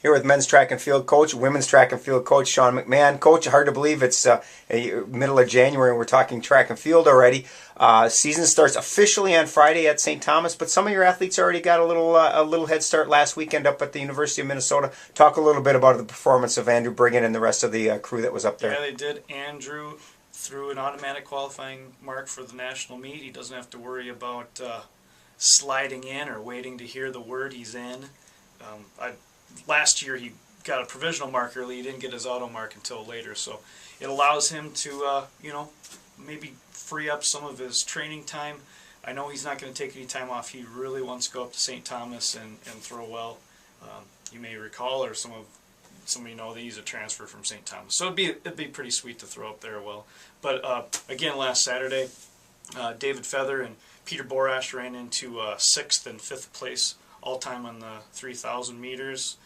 here with men's track and field coach, women's track and field coach Sean McMahon. Coach, hard to believe it's middle of January and we're talking track and field already. Season starts officially on Friday at St. Thomas, but some of your athletes already got a little head start last weekend up at the University of Minnesota. Talk a little bit about the performance of Andrew Brigham and the rest of the crew that was up there. Yeah, they did. Andrew threw an automatic qualifying mark for the national meet. He doesn't have to worry about sliding in or waiting to hear the word he's in. Last year he got a provisional mark early. He didn't get his auto mark until later, so it allows him to maybe free up some of his training time. I know he's not going to take any time off. He really wants to go up to St. Thomas and throw well. You may recall, or some of you know, that he's a transfer from St. Thomas, so it'd be pretty sweet to throw up there well. But again, last Saturday, David Feather and Peter Borash ran into 6th and 5th place all time on the 3,000 meters.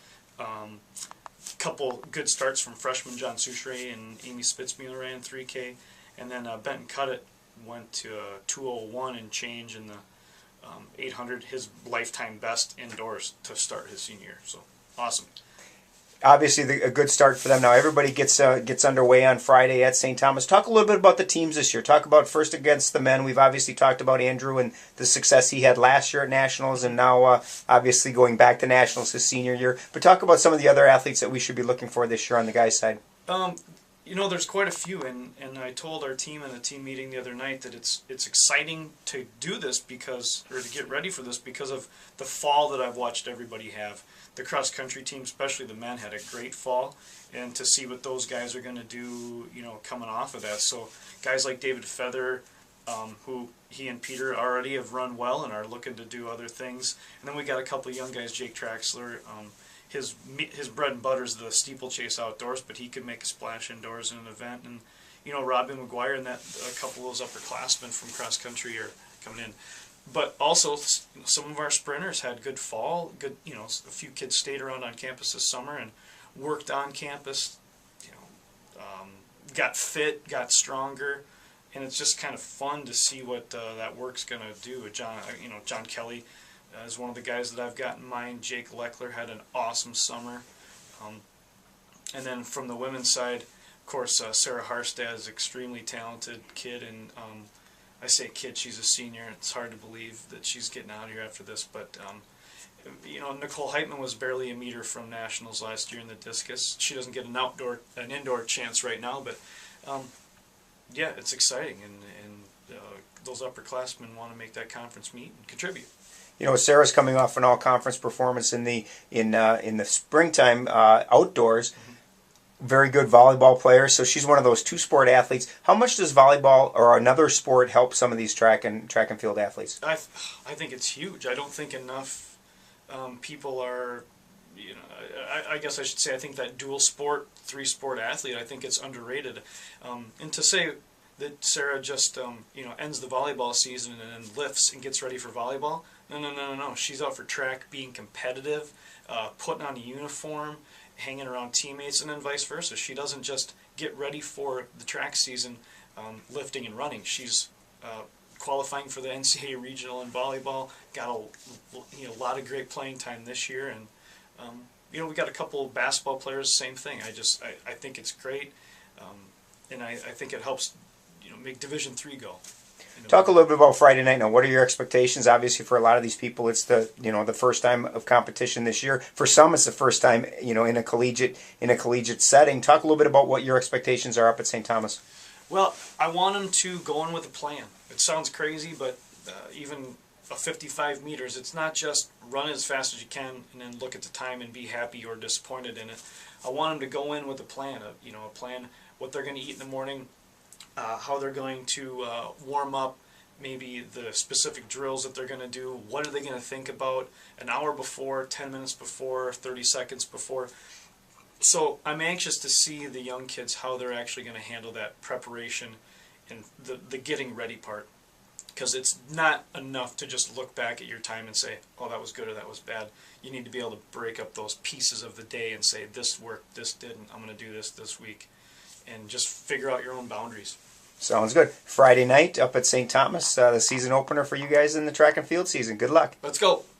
Couple good starts from freshman John Souchere and Amy Spitzmuller ran 3K, and then Benton Cuttett went to 2:01 and change in the 800, his lifetime best indoors to start his senior year. So awesome. Obviously, a good start for them. Now everybody gets underway on Friday at St. Thomas. Talk a little bit about the teams this year. Talk about first against the men. We've obviously talked about Andrew and the success he had last year at Nationals, and now obviously going back to Nationals his senior year. But talk about some of the other athletes that we should be looking for this year on the guys' side. You know, there's quite a few, and I told our team in the team meeting the other night that it's exciting to do this to get ready for this because of the fall that I've watched everybody have. The cross-country team, especially the men, had a great fall, and to see what those guys are going to do, you know, coming off of that. So guys like David Feather, who he and Peter already have run well and are looking to do other things. And then we got a couple of young guys, Jake Traxler. His bread and butter is the steeplechase outdoors, but he could make a splash indoors in an event. And you know, Robin McGuire and a couple of those upperclassmen from cross country are coming in. But also, some of our sprinters had good fall. Good, you know, a few kids stayed around on campus this summer and worked on campus. You know, got fit, got stronger, and it's just kind of fun to see what that work's going to do. John Kelly is one of the guys that I've got in mind. Jake Leckler had an awesome summer, and then from the women's side, of course, Sarah Harstad is an extremely talented kid, and I say kid, she's a senior. It's hard to believe that she's getting out of here after this, but you know, Nicole Heitman was barely a meter from nationals last year in the discus. She doesn't get an indoor chance right now, but yeah, it's exciting, and those upperclassmen want to make that conference meet and contribute. You know, Sarah's coming off an all-conference performance in the springtime outdoors. Mm-hmm. Very good volleyball player, so she's one of those two-sport athletes. How much does volleyball or another sport help some of these track and field athletes? I think it's huge. I don't think enough people are, you know, I guess I should say I think that dual sport, three-sport athlete, I think it's underrated. And to say that Sarah just you know, ends the volleyball season and then lifts and gets ready for volleyball, no. She's out for track, being competitive, putting on a uniform, hanging around teammates, and then vice versa. She doesn't just get ready for the track season lifting and running. She's qualifying for the NCAA regional in volleyball, got a lot of great playing time this year, and you know, we got a couple of basketball players, same thing. I think it's great, and I think it helps, you know, make Division III go. Talk a little bit about Friday night now. What are your expectations? Obviously, for a lot of these people, it's the first time of competition this year. For some, it's the first time, you know, in a collegiate setting. Talk a little bit about what your expectations are up at St. Thomas. Well, I want them to go in with a plan. It sounds crazy, but even a 55 meters, it's not just run as fast as you can and then look at the time and be happy or disappointed in it. I want them to go in with a plan. A plan what they're going to eat in the morning. How they're going to warm up, maybe the specific drills that they're going to do, what are they going to think about an hour before, 10 minutes before, 30 seconds before. So I'm anxious to see the young kids, how they're actually going to handle that preparation and the getting ready part. Because it's not enough to just look back at your time and say, oh, that was good or that was bad. You need to be able to break up those pieces of the day and say, this worked, this didn't, I'm going to do this week. And just figure out your own boundaries. Sounds good. Friday night up at St. Thomas, the season opener for you guys in the track and field season. Good luck. Let's go.